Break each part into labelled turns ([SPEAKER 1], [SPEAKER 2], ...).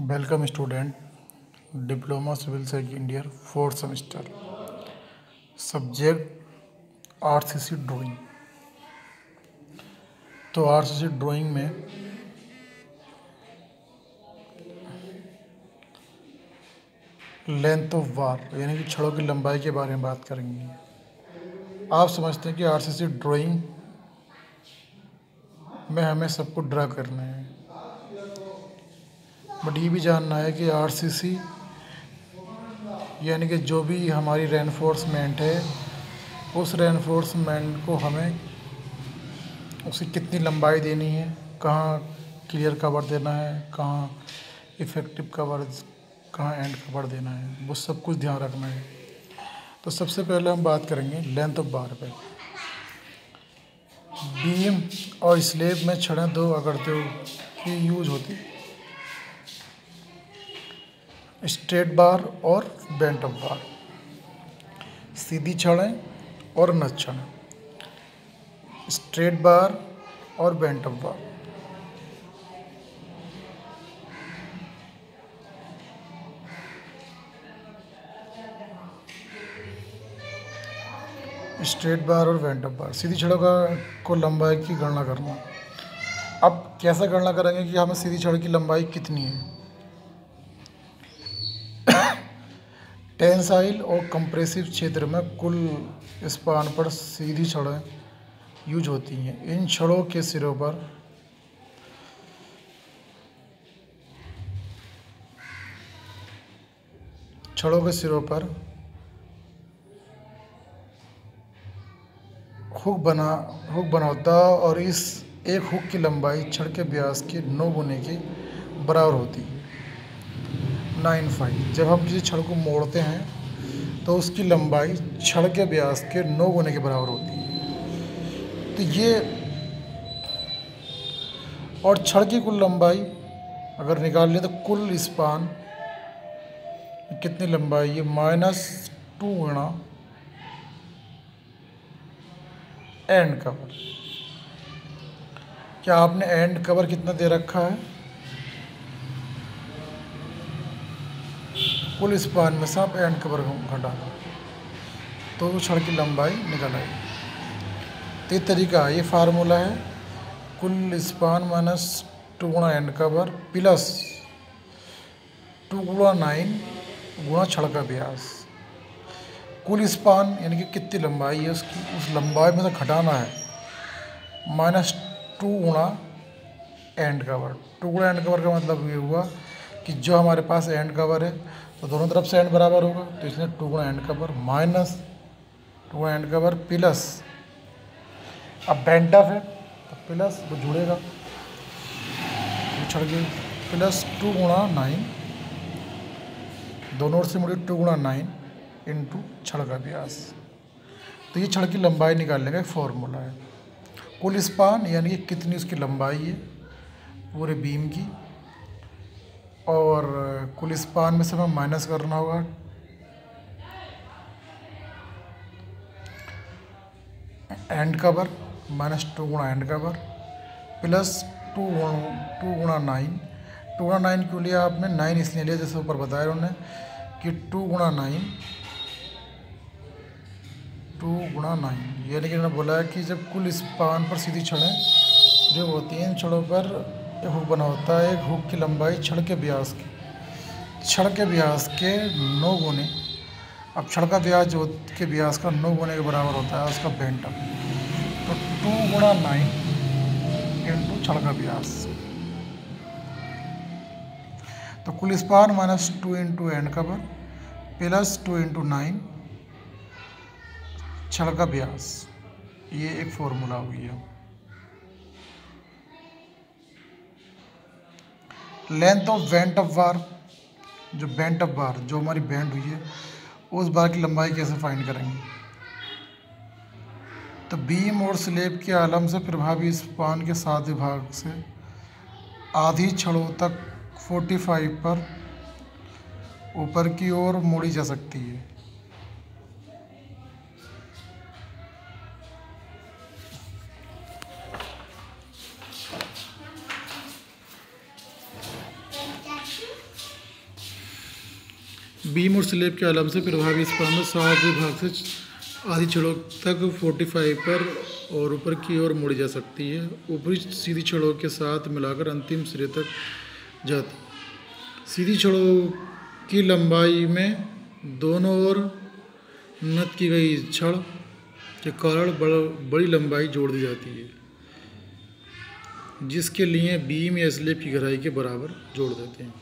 [SPEAKER 1] Welcome student, diploma civil second year fourth semester, subject RCC drawing. तो RCC drawing में length of bar यानी कि छड़ों की लंबाई के बारे में बात करेंगे। आप समझते हैं कि आरसीसी ड्राइंग में हमें सबको ड्रा करना है, बट ये भी जानना है कि आरसीसी यानी कि जो भी हमारी रेनफोर्समेंट है, उस रेनफोर्समेंट को हमें उसकी कितनी लंबाई देनी है, कहाँ क्लियर कवर देना है, कहाँ इफ़ेक्टिव कवर, कहाँ एंड कवर देना है, वो सब कुछ ध्यान रखना है। तो सबसे पहले हम बात करेंगे लेंथ ऑफ बार पे। बीम और स्लेब में छड़ें दो आकृतियों की यूज होती, स्ट्रेट बार और बेंट ऑफ बार, सीधी छड़ें और नच छड़ें, स्ट्रेट बार और बेंट ऑफ बार। स्ट्रेट बार और बेंट ऑफ बार, सीधी छड़ों को लंबाई की गणना करना। अब कैसे गणना करेंगे कि हमें सीधी छड़ की लंबाई कितनी है। टेंसाइल और कंप्रेसिव क्षेत्र में कुल स्पान पर सीधी छड़ें यूज होती हैं। इन छड़ों के सिरों पर हुक बना होता है और इस एक हुक की लंबाई छड़ के व्यास के 9 गुने के बराबर होती है, 9 जब हम किसी छड़ को मोड़ते हैं तो उसकी लंबाई छड़ के व्यास के 9 गुने के बराबर होती है। तो ये और छड़ की कुल लंबाई अगर निकाल लें तो कुल स्पान कितनी लंबाई है, -2 गुणा एंड कवर। क्या आपने एंड कवर कितना दे रखा है? कुल स्पान में से आप एंड कवर घटा तो वो छड़ की लंबाई निकल आएगी। तो ये तरीका है, ये फार्मूला है, कुल स्पान -2 गुणा एंड कवर प्लस 2 गुणा 9 गुणा छड़ का व्यास। कुल स्पान यानी कि कितनी लंबाई है उसकी, उस लंबाई में से घटाना है -2 गुणा एंड कवर। 2 गुणा एंड कवर का मतलब ये हुआ कि जो हमारे पास एंड कवर है तो दोनों तरफ से एंड बराबर होगा, तो इसलिए 2 गुणा एंड कवर -2 गुणा एंड कवर प्लस, अब बेंट ऑफ है तो प्लस वो जुड़ेगा छड़ के, प्लस 2 गुणा 9, दोनों ओर से मुड़े 2 गुणा 9 इंटू छड़ का व्यास। तो ये छड़ की लंबाई निकालने का एक फॉर्मूला है। कुल स्पान यानी कि कितनी उसकी लंबाई है पूरे बीम की, और कुल स्पान में से हमें माइनस करना होगा एंड कवर, -2 गुणा एंड कवर प्लस 2 गुणा 9। 2 गुणा 9 क्यों लिया आपने? 9 इसलिए लिया जैसे ऊपर बताया उन्होंने कि 2 गुणा 9 यानी कि उन्होंने बोला है कि जब कुल स्पान पर सीधी छड़ें जो होती हैं, इन छड़ों पर एक हुक बना होता है, एक हुक की लंबाई छड़ के व्यास के 9 गुने, अब छड़ का व्यास जो के व्यास का 9 गुने के बराबर होता है उसका बेंट ऑफ। तो 2 गुणा 9 इंटू छड़ का व्यास, तो कुल span -2 into and cover plus 2 into 9 छड़ का व्यास। ये एक फॉर्मूला हुई है। लेंथ ऑफ बेंट ऑफ बार, जो बेंट ऑफ बार जो हमारी बेंड हुई है उस बार की लंबाई कैसे फाइंड करेंगे? तो बीम और स्लेब के आलम से प्रभावी स्पान के 7 विभाग से आधी छड़ों तक 45 पर ऊपर की ओर मोड़ी जा सकती है। बीम और स्लेब के आलम से प्रभावी स्पान में 7 भाग से आधी छड़ों तक 45 पर और ऊपर की ओर मोड़ी जा सकती है। ऊपरी सीधी छड़ों के साथ मिलाकर अंतिम सिरे तक जाती है। सीधी छड़ों की लंबाई में दोनों ओर नत की गई छड़ के कारण बड़ी लंबाई जोड़ दी जाती है, जिसके लिए बीम या स्लेब की गहराई के बराबर जोड़ देते हैं।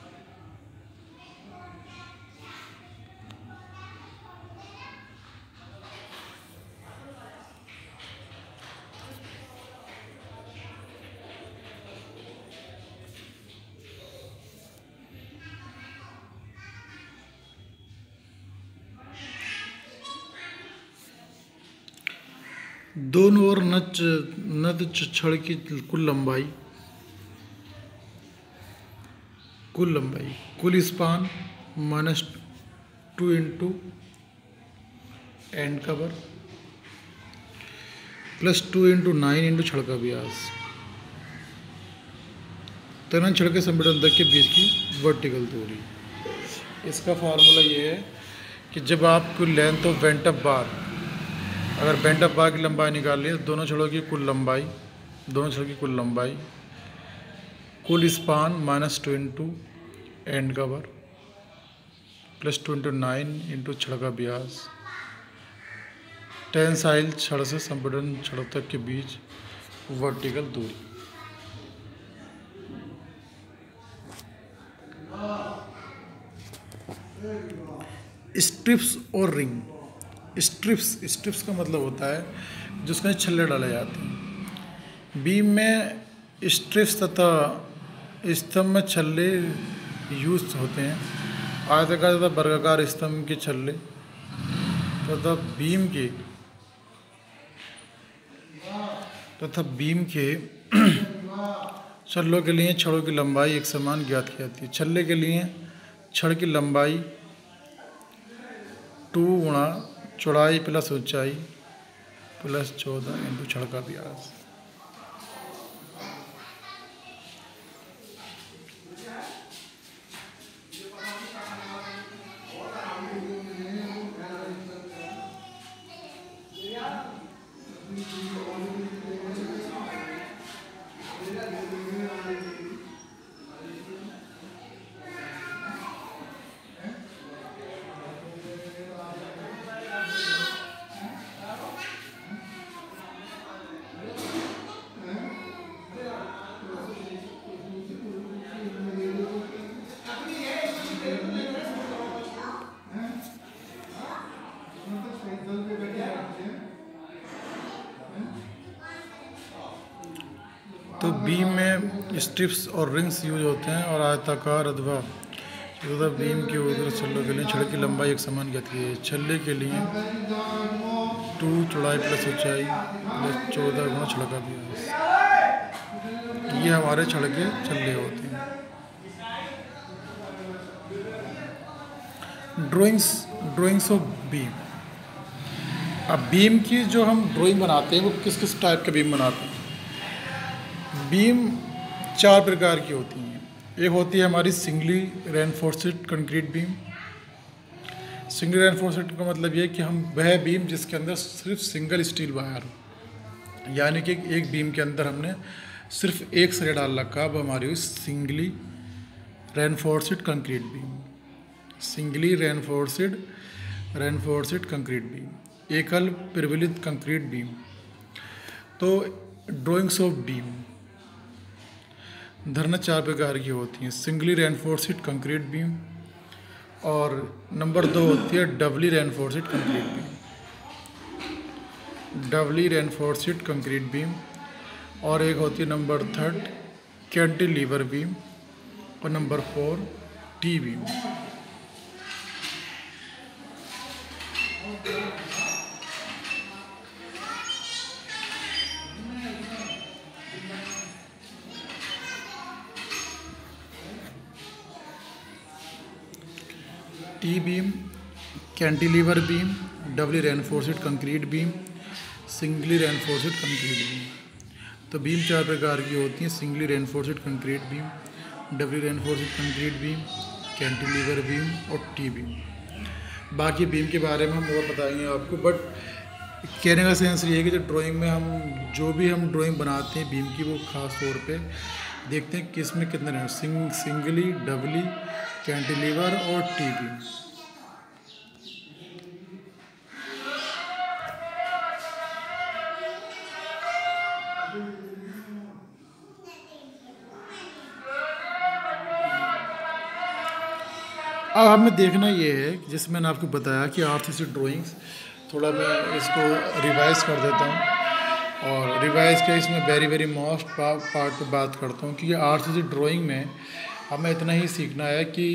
[SPEAKER 1] दोनों ओर नद छड़ की कुल span -2 into and cover +2 into 9 into छड़ का व्यास, तनन छड़ के संपीड़न तक के बीच की वर्टिकल दूरी। इसका फार्मूला ये है कि जब आपको लेंथ ऑफ बेंट अप बार, अगर बेंट अप बार की लंबाई निकाल ली तो दोनों छड़ों की कुल लंबाई कुल span -2 into and cover +2 into 9 into छड़ का व्यास, टेंसाइल छड़ से संपीड़न छड़ तक के बीच वर्टिकल दूरी। स्ट्रिप्स और रिंग। स्ट्रिप्स का मतलब होता है जिसमें छल्ले डाले जाते हैं। बीम में स्ट्रिप्स तथा स्तंभ में छल्ले यूज होते हैं। आयताकार तथा वर्गाकार स्तंभ के छल्ले तथा बीम के छल्लों के लिए छड़ों की लंबाई एक समान ज्ञात की जाती है। छल्ले के लिए छड़ की लंबाई 2 गुणा चौड़ाई प्लस ऊंचाई +14 इंटू छड़ का व्यास। तो बीम में स्ट्रिप्स और रिंग्स यूज होते हैं और आयताकार अथवा बीम के उधर छल्लों के लिए छड़ की लंबाई एक समान ज्ञात है। छल्ले के लिए 2 चौड़ाई प्लस ऊंचाई +14 गुणा छड़ का व्यास। ये हमारे छड़ के छल्ले होते हैं। Drawings of beam. अब बीम की जो हम ड्राइंग बनाते हैं वो किस टाइप का बीम बनाते हैं। बीम 4 प्रकार की होती हैं। एक होती है हमारी singly reinforced concrete beam. Single reinforced का मतलब ये है कि हम वह बीम जिसके अंदर सिर्फ सिंगल स्टील वायर हो, यानी कि एक बीम के अंदर हमने सिर्फ एक सरिया डाल रखा, अब हमारी हुई singly reinforced concrete beam. Singly reinforced concrete beam, एकल प्रबलित कंक्रीट बीम। तो ड्राइंग्स ऑफ बीम धरना 4 प्रकार की होती हैं। सिंगली रेनफोर्स्ड कंक्रीट बीम, और नंबर 2 होती है डबली रेनफोर्स्ड कंक्रीट बीम, और एक होती है नंबर 3 कैंटिलीवर बीम, और number 4 T beam. T beam, cantilever beam, doubly reinforced concrete beam, singly reinforced concrete beam. तो बीम 4 प्रकार की होती हैं। Singly reinforced concrete beam, doubly reinforced concrete beam, cantilever beam और टी बीम। बाकी beam के बारे में हम और बताएंगे आपको, बट कहने का सेंस ये है कि जो ड्राइंग में जो भी हम ड्राइंग बनाते हैं बीम की, वो ख़ास तौर पे देखते हैं कि इसमें कितने हैं, सिंगली, डबली, कैंटिलीवर और टी बीम। अब हमें देखना ये है कि जैसे मैंने आपको बताया कि आरसीसी ड्राइंग्स, थोड़ा मैं इसको रिवाइज कर देता हूँ और रिवाइज के इसमें वेरी मोस्ट पार्ट पे बात करता हूँ कि आरसीसी ड्राइंग में हमें इतना ही सीखना है कि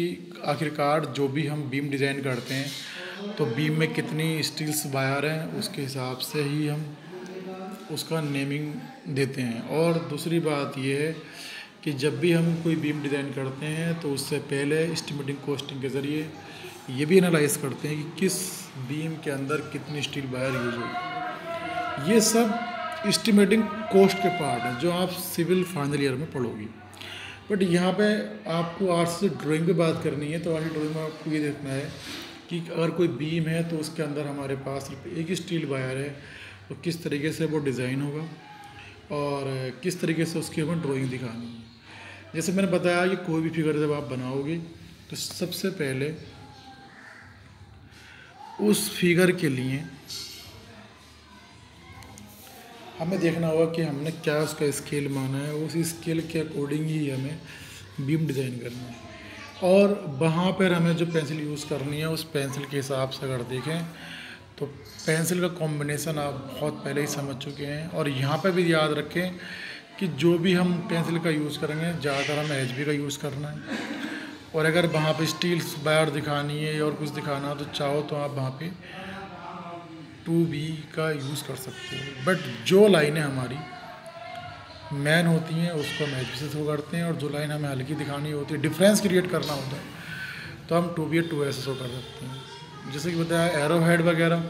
[SPEAKER 1] आखिरकार जो भी हम बीम डिज़ाइन करते हैं तो बीम में कितनी स्टील्स वायर हैं, उसके हिसाब से ही हम उसका नेमिंग देते हैं। और दूसरी बात ये है कि जब भी हम कोई बीम डिज़ाइन करते हैं तो उससे पहले एस्टिमेटिंग कॉस्टिंग के ज़रिए ये भी एनालाइज करते हैं कि किस बीम के अंदर कितनी स्टील वायर यूज होगी। ये सब एस्टिमेटिंग कॉस्ट के पार्ट हैं जो आप सिविल फाइनल ईयर में पढ़ोगी। बट यहाँ पे आपको आर्ट्स से ड्राइंग पे बात करनी है, तो आर्ट ड्राइंग में आपको ये देखना है कि अगर कोई बीम है तो उसके अंदर हमारे पास सिर्फ एक ही स्टील वायर है, तो किस तरीके से वो डिज़ाइन होगा और किस तरीके से उसकी हमें ड्राइंग दिखानी है। जैसे मैंने बताया कि कोई भी फिगर जब आप बनाओगे तो सबसे पहले उस फिगर के लिए हमें देखना होगा कि हमने क्या उसका स्केल माना है, उस स्केल के अकॉर्डिंग ही हमें बीम डिज़ाइन करना है। और वहाँ पर हमें जो पेंसिल यूज़ करनी है उस पेंसिल के हिसाब से अगर देखें तो पेंसिल का कॉम्बिनेशन आप बहुत पहले ही समझ चुके हैं। और यहाँ पर भी याद रखें कि जो भी हम पेंसिल का यूज़ करेंगे ज़्यादातर हमें HB का यूज़ करना है। और अगर वहाँ पे स्टील वायर दिखानी है और कुछ दिखाना तो चाहो तो आप वहाँ पे 2B का यूज़ कर सकते हो। बट जो लाइनें हमारी मेन होती हैं उसको हम HB से शो करते हैं, और जो लाइन हमें हल्की दिखानी होती है, डिफरेंस क्रिएट करना होता है, तो हम 2B या 2A से शो कर सकते हैं। जैसे कि बताया एरो हेड वगैरह,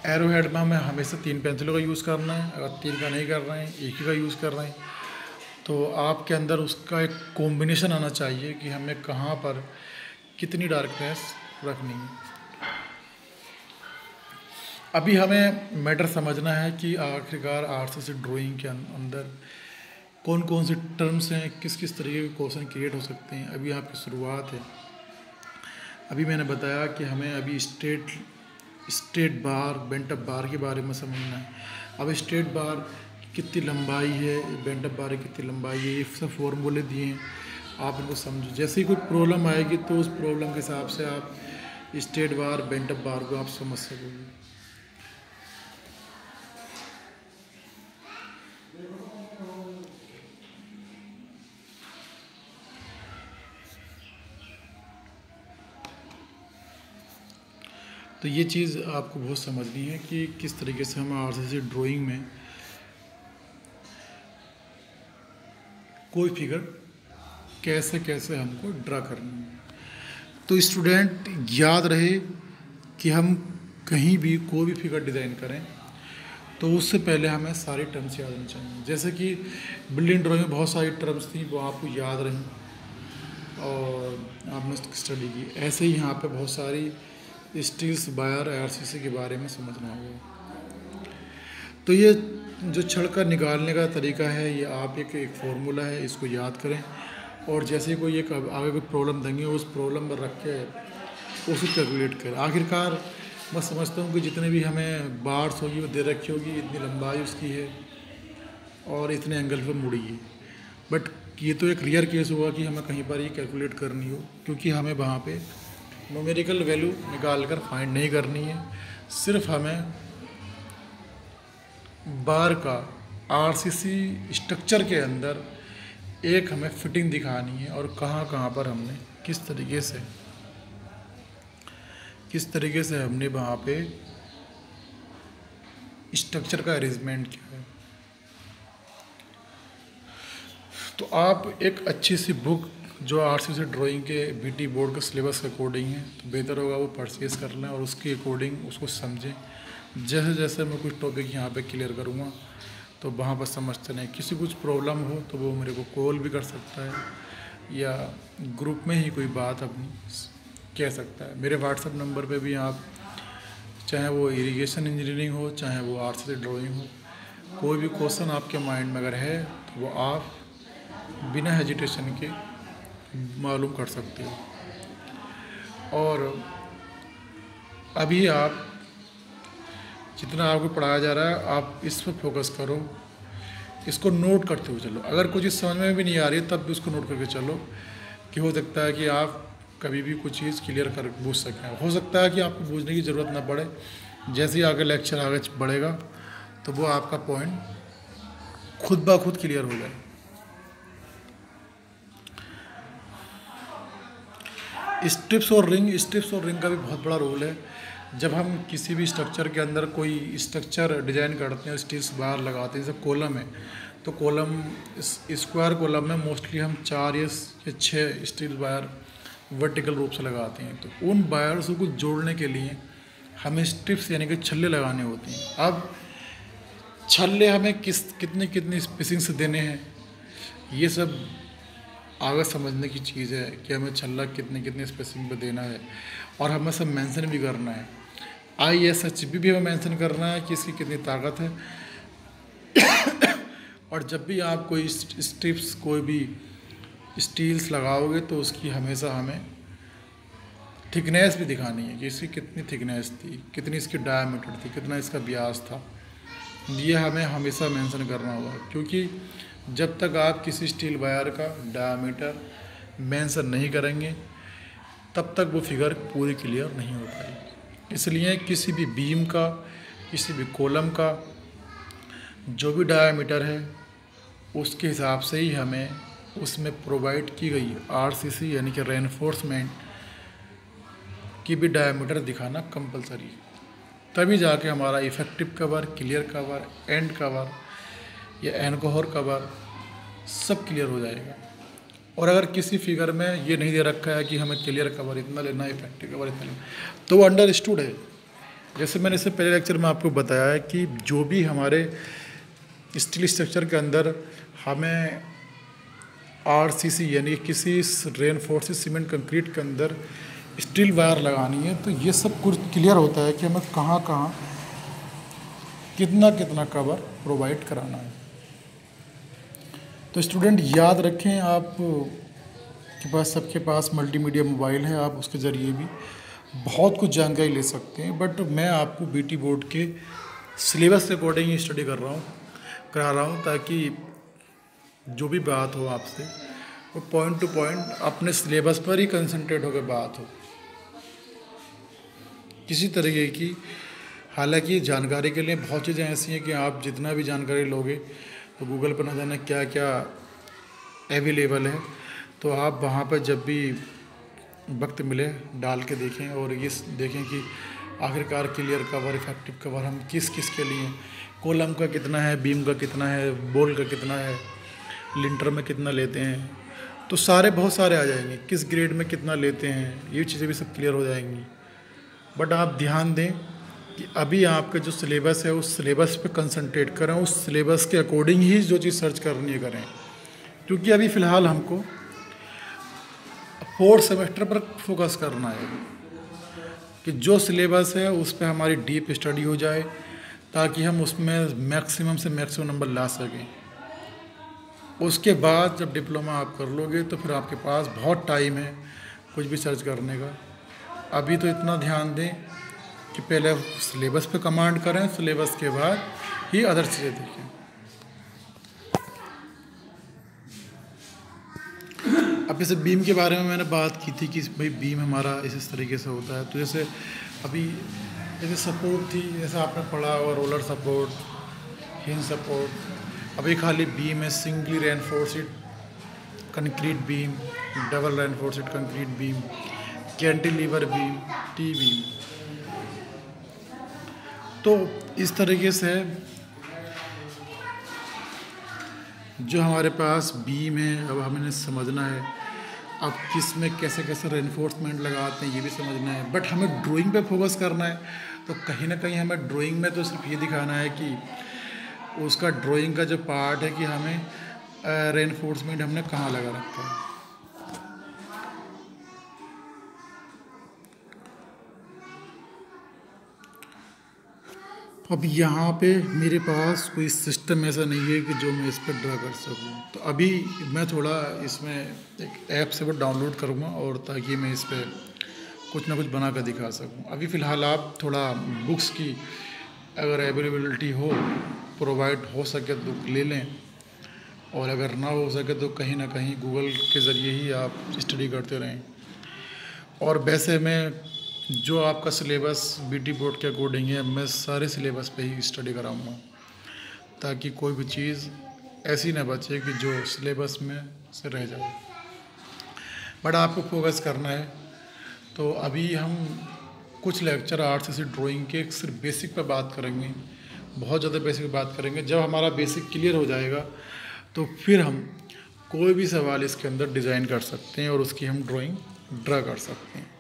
[SPEAKER 1] एरो हेड में हमें हमेशा 3 पेंसिलों का यूज़ करना है। अगर 3 का नहीं कर रहे हैं, एक ही का यूज़ कर रहे हैं, तो आपके अंदर उसका एक कॉम्बिनेशन आना चाहिए कि हमें कहाँ पर कितनी डार्कनेस रखनी है। अभी हमें मैटर समझना है कि आखिरकार आरसीसी ड्राइंग के अंदर कौन कौन से टर्म्स हैं, किस किस तरीके के क्वेश्चन क्रिएट हो सकते हैं। अभी आपकी शुरुआत है। अभी मैंने बताया कि हमें अभी स्ट्रेट बार, बेंट अप बार के बारे में समझना है। अब स्ट्रेट बार कितनी लंबाई है, बेंट अप बार की कितनी लंबाई है, ये सब फॉर्मूले दिए हैं, आप इनको समझो। जैसे ही कोई प्रॉब्लम आएगी तो उस प्रॉब्लम के हिसाब से आप स्ट्रेट बार, बेंट अप बार को आप समझ सकोगे। तो ये चीज़ आपको बहुत समझनी है कि किस तरीके से हम आरसीसी ड्राइंग में कोई फिगर कैसे कैसे हमको ड्रा करनी है। तो स्टूडेंट याद रहे कि हम कहीं भी कोई भी फिगर डिज़ाइन करें तो उससे पहले हमें सारी टर्म्स याद होनी चाहिए। जैसे कि बिल्डिंग ड्राइंग में बहुत सारी टर्म्स थी, वो आपको याद रहीं और आपने स्टडी की। ऐसे ही यहाँ पे बहुत सारी स्टील्स वायर आरसीसी के बारे में समझना होगा। तो ये जो छड़ का निकालने का तरीका है, ये आप एक फार्मूला है, इसको याद करें। और जैसे कोई एक आगे कोई प्रॉब्लम देंगे उस प्रॉब्लम पर रख के उसको कैलकुलेट करें। आखिरकार मैं समझता हूँ कि जितने भी हमें बार्स होगी वो दे रखी होगी, इतनी लंबाई उसकी है और इतने एंगल पर मुड़ी है। बट ये तो एक रियर केस हुआ कि हमें कहीं पर ये कैलकुलेट करनी हो, क्योंकि हमें वहाँ पे न्यूमेरिकल वैल्यू निकाल कर फाइंड नहीं करनी है। सिर्फ हमें बार का आरसीसी स्ट्रक्चर के अंदर एक हमें फिटिंग दिखानी है और कहाँ कहाँ पर हमने किस तरीके से हमने वहाँ पे स्ट्रक्चर का अरेंजमेंट किया है। तो आप एक अच्छी सी बुक जो आरसीसी ड्राइंग के बीटी बोर्ड के सिलेबस के अकॉर्डिंग है तो बेहतर होगा वो परचेज़ कर लें और उसके अकॉर्डिंग उसको समझें। जैसे जैसे मैं कुछ टॉपिक यहाँ पे क्लियर करूँगा तो वहाँ पर समझते नहीं। किसी कुछ प्रॉब्लम हो तो वो मेरे को कॉल भी कर सकता है या ग्रुप में ही कोई बात अपनी कह सकता है। मेरे व्हाट्सएप नंबर पे भी आप, चाहे वो इरिगेशन इंजीनियरिंग हो, चाहे वो आर्ट्स ड्राइंग हो, कोई भी क्वेश्चन आपके माइंड में अगर है तो वो आप बिना हेजिटेशन के मालूम कर सकते हो। और अभी आप जितना आपको पढ़ाया जा रहा है आप इस पर फोकस करो, इसको नोट करते हुए चलो। अगर कुछ चीज़ समझ में भी नहीं आ रही तब भी उसको नोट करके चलो, कि हो सकता है कि आप कभी भी कुछ चीज़ क्लियर कर पूछ सकें। हो सकता है कि आपको पूछने की ज़रूरत ना पड़े, जैसे ही आगे लेक्चर आगे बढ़ेगा तो वो आपका पॉइंट खुद ब खुद क्लियर हो जाए। स्ट्रिप्स और रिंग का भी बहुत बड़ा रोल है। जब हम किसी भी स्ट्रक्चर के अंदर कोई स्ट्रक्चर डिजाइन करते हैं, स्टील्स बाहर लगाते हैं, जैसे कॉलम है तो कॉलम स्क्वायर कॉलम में मोस्टली हम 4 या 6 स्टील वायर वर्टिकल रूप से लगाते हैं। तो उन वायर्स को जोड़ने के लिए हमें स्ट्रिप्स यानी कि छल्ले लगाने होते हैं। अब छल्ले हमें कितनी स्पेसिंग से देने हैं, ये सब आगे समझने की चीज़ है कि हमें छल्ला कितनी स्पेसिंग पे देना है, और हमें सब मेंशन भी करना है। ISHB भी हमें मेंशन करना है कि इसकी कितनी ताकत है। और जब भी आप कोई स्ट्रिप्स कोई भी स्टील्स लगाओगे तो उसकी हमेशा हमें थिकनेस भी दिखानी है कि इसकी कितनी थिकनेस थी, कितनी इसकी डायमीटर थी, कितना इसका व्यास था। ये हमें हमेशा मेंशन करना होगा, क्योंकि जब तक आप किसी स्टील वायर का डायमीटर मेंशन नहीं करेंगे तब तक वो फिगर पूरी क्लियर नहीं हो पाएगी। इसलिए किसी भी बीम का, किसी भी कॉलम का जो भी डायमीटर है उसके हिसाब से ही हमें उसमें प्रोवाइड की गई RCC यानी कि रेनफोर्समेंट की भी डायमीटर दिखाना कंपलसरी है। तभी जाके हमारा effective cover, clear cover, and cover या एनकोहर कवर सब क्लियर हो जाएगा। और अगर किसी फिगर में ये नहीं दे रखा है कि हमें क्लियर कवर इतना लेना है, इफेक्टिव कवर इतना लेना, तो वो अंडरस्टूड है। जैसे मैंने इससे पहले लेक्चर में आपको बताया है कि जो भी हमारे स्टील स्ट्रक्चर के अंदर हमें RCC यानी किसी रेनफोर्स्ड सीमेंट कंक्रीट के अंदर स्टील वायर लगानी है, तो ये सब कुछ क्लियर होता है कि हमें कहाँ कहाँ कितना कवर प्रोवाइड कराना है। तो स्टूडेंट याद रखें, आप के पास सबके पास मल्टीमीडिया मोबाइल है, आप उसके ज़रिए भी बहुत कुछ जानकारी ले सकते हैं। बट मैं आपको BT बोर्ड के सिलेबस के अकॉर्डिंग ही स्टडी करा रहा हूँ ताकि जो भी बात हो आपसे वो पॉइंट टू पॉइंट अपने सिलेबस पर ही कंसंट्रेट होकर बात हो, किसी तरीके की। हालांकि जानकारी के लिए बहुत चीज़ें ऐसी हैं कि आप जितना भी जानकारी लोगे तो गूगल पर ना जाने क्या क्या अवेलेबल है, तो आप वहाँ पर जब भी वक्त मिले डाल के देखें और ये देखें कि आखिरकार क्लियर कवर, इफेक्टिव कवर हम किस के लिए, कॉलम का कितना है, बीम का कितना है, बोल का कितना है, लिंटर में कितना लेते हैं, तो बहुत सारे आ जाएंगे, किस ग्रेड में कितना लेते हैं, ये चीज़ें भी सब क्लियर हो जाएंगी। बट आप ध्यान दें कि अभी आपका जो सिलेबस है उस सिलेबस पे कंसंट्रेट करें, उस सिलेबस के अकॉर्डिंग ही जो चीज़ सर्च करनी है करें, क्योंकि अभी फ़िलहाल हमको 4th सेमेस्टर पर फोकस करना है कि जो सिलेबस है उस पर हमारी डीप स्टडी हो जाए ताकि हम उसमें मैक्सिमम से मैक्सिमम नंबर ला सकें। उसके बाद जब डिप्लोमा आप कर लोगे तो फिर आपके पास बहुत टाइम है कुछ भी सर्च करने का। अभी तो इतना ध्यान दें कि पहले सिलेबस पे कमांड करें, सिलेबस के बाद ही अदर चीज़ें देखें। अब जैसे बीम के बारे में मैंने बात की थी कि भाई बीम हमारा इस तरीके से होता है, तो जैसे अभी जैसे सपोर्ट थी, जैसे आपने पढ़ा हुआ रोलर सपोर्ट, हिंज सपोर्ट। अभी खाली बीम है, singly reinforced concrete beam, double reinforced concrete beam, cantilever beam, T beam. तो इस तरीके से जो हमारे पास बीम है अब हमें समझना है, अब किस में कैसे कैसे रेनफोर्समेंट लगाते हैं ये भी समझना है। बट हमें ड्राइंग पे फोकस करना है, तो कहीं ना कहीं हमें ड्राइंग में तो सिर्फ ये दिखाना है कि उसका ड्राइंग का जो पार्ट है कि हमें रेनफोर्समेंट हमने कहाँ लगा रखा है। अब यहाँ पे मेरे पास कोई सिस्टम ऐसा नहीं है कि जो मैं इस पर ड्रा कर सकूँ। तो अभी मैं थोड़ा इसमें एक ऐप से वो डाउनलोड करूँगा और ताकि मैं इस पर कुछ ना कुछ बना कर दिखा सकूँ। अभी फ़िलहाल आप थोड़ा बुक्स की अगर अवेलेबिलिटी हो, प्रोवाइड हो सके तो ले लें, और अगर ना हो सके तो कहीं ना कहीं गूगल के ज़रिए ही आप स्टडी करते रहें। और वैसे मैं जो आपका सिलेबस बीटी बोर्ड के अकॉर्डिंग है, मैं सारे सिलेबस पे ही स्टडी कराऊंगा, ताकि कोई भी चीज़ ऐसी ना बचे कि जो सिलेबस में से रह जाए। बट आपको फोकस करना है। तो अभी हम कुछ लेक्चर आर्ट्स ड्राइंग के सिर्फ बेसिक पर बात करेंगे, बहुत ज़्यादा बेसिक पे बात करेंगे। जब हमारा बेसिक क्लियर हो जाएगा तो फिर हम कोई भी सवाल इसके अंदर डिज़ाइन कर सकते हैं और उसकी हम ड्राइंग ड्रा कर सकते हैं।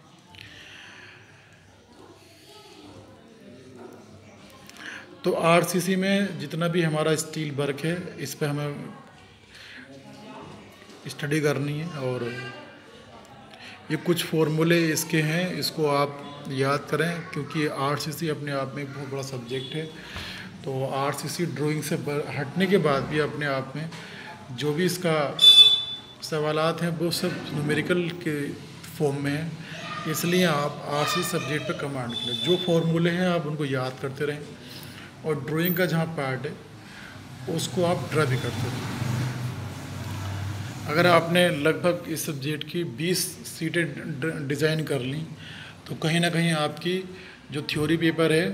[SPEAKER 1] तो आरसीसी में जितना भी हमारा स्टील वर्क है, इस पे हमें स्टडी करनी है। और ये कुछ फॉर्मूले इसके हैं, इसको आप याद करें, क्योंकि आरसीसी अपने आप में एक बहुत बड़ा सब्जेक्ट है। तो आरसीसी ड्राइंग से हटने के बाद भी अपने आप में जो भी इसका सवालात हैं वो सब न्यूमेरिकल के फॉर्म में है। इसलिए आप आरसीसी सब्जेक्ट पर कमांड करें, जो फॉर्मूले हैं आप उनको याद करते रहें, और ड्राइंग का जहाँ पार्ट है उसको आप ड्रा भी करते रहें। अगर आपने लगभग इस सब्जेक्ट की 20 सीटें डिज़ाइन कर ली तो कहीं ना कहीं आपकी जो थ्योरी पेपर है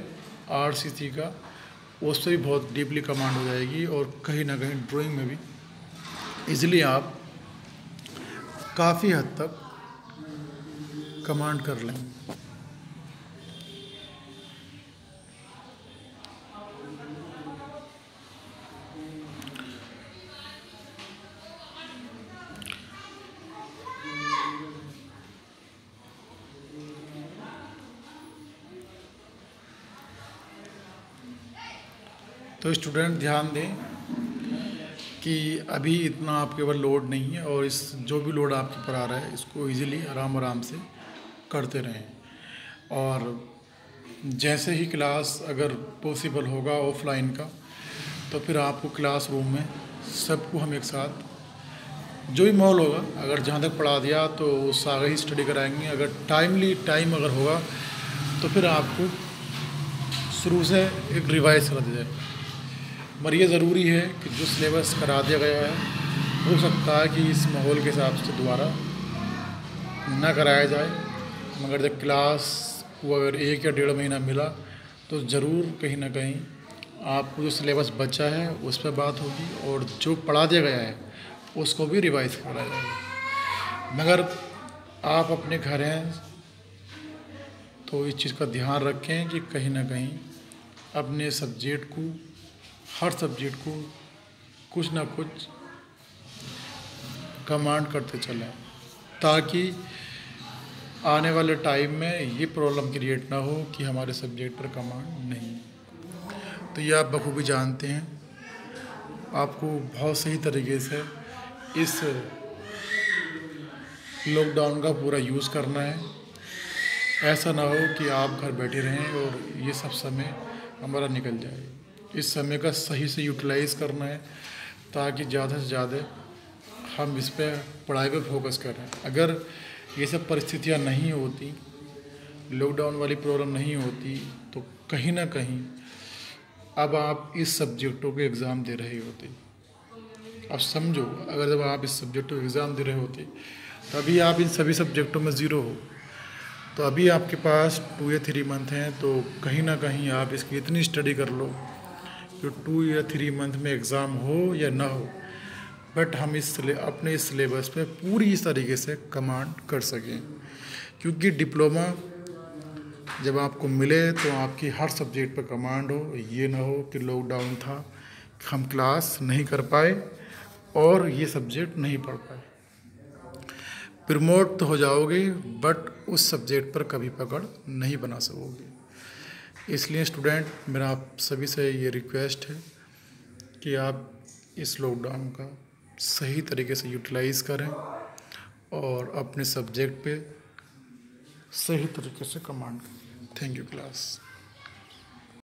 [SPEAKER 1] आरसीसी का, उससे भी बहुत डीपली कमांड हो जाएगी, और कहीं ना कहीं ड्राइंग में भी इजीली आप काफ़ी हद तक कमांड कर लेंगे। तो स्टूडेंट ध्यान दें कि अभी इतना आपके ऊपर लोड नहीं है, और इस जो भी लोड आपके ऊपर आ रहा है इसको इजीली आराम से करते रहें। और जैसे ही क्लास अगर पॉसिबल होगा ऑफलाइन का, तो फिर आपको क्लासरूम में सबको हम एक साथ जो भी माहौल होगा, अगर जहाँ तक पढ़ा दिया तो उस आगे ही स्टडी कराएंगे। अगर टाइम अगर होगा तो फिर आपको शुरू से एक रिवाइज करा दिया जाए। मगर ये ज़रूरी है कि जो सिलेबस करा दिया गया है, हो सकता है कि इस माहौल के हिसाब से दोबारा ना कराया जाए, मगर जब क्लास को अगर 1 या 1.5 महीना मिला तो ज़रूर कहीं ना कहीं आपको जो सिलेबस बचा है उस पर बात होगी, और जो पढ़ा दिया गया है उसको भी रिवाइज कराया जाएगा। मगर आप अपने घर हैं तो इस चीज़ का ध्यान रखें कि कहीं ना कहीं अपने सब्जेक्ट को, हर सब्जेक्ट को कुछ ना कुछ कमांड करते चलें, ताकि आने वाले टाइम में ये प्रॉब्लम क्रिएट ना हो कि हमारे सब्जेक्ट पर कमांड नहीं। तो ये आप बखूबी जानते हैं। आपको बहुत सही तरीके से इस लॉकडाउन का पूरा यूज़ करना है। ऐसा ना हो कि आप घर बैठे रहें और ये सब समय हमारा निकल जाए। इस समय का सही से यूटिलाइज़ करना है, ताकि ज़्यादा से ज़्यादा हम इस पर पढ़ाई पर फोकस करें। अगर ये सब परिस्थितियाँ नहीं होती, लॉकडाउन वाली प्रॉब्लम नहीं होती, तो कहीं ना कहीं अब आप इस सब्जेक्टों के एग्ज़ाम दे रहे होते। अब समझो, अगर जब आप इस सब्जेक्टों के एग्ज़ाम दे रहे होते तभी आप इन सभी सब्जेक्टों में ज़ीरो हो। तो अभी आपके पास 2 या 3 मंथ हैं, तो कहीं ना कहीं आप इसकी इतनी स्टडी कर लो कि 2 या 3 मंथ में एग्ज़ाम हो या ना हो, बट हम अपने इस सिलेबस पे पूरी इस तरीके से कमांड कर सकें। क्योंकि डिप्लोमा जब आपको मिले तो आपकी हर सब्जेक्ट पर कमांड हो, ये ना हो कि लॉकडाउन था, हम क्लास नहीं कर पाए और ये सब्जेक्ट नहीं पढ़ पाए। प्रमोट तो हो जाओगे, बट उस सब्जेक्ट पर कभी पकड़ नहीं बना सकोगे। इसलिए स्टूडेंट, मेरा आप सभी से ये रिक्वेस्ट है कि आप इस लॉकडाउन का सही तरीके से यूटिलाइज़ करें और अपने सब्जेक्ट पे सही तरीके से कमांड करें। Thank you class.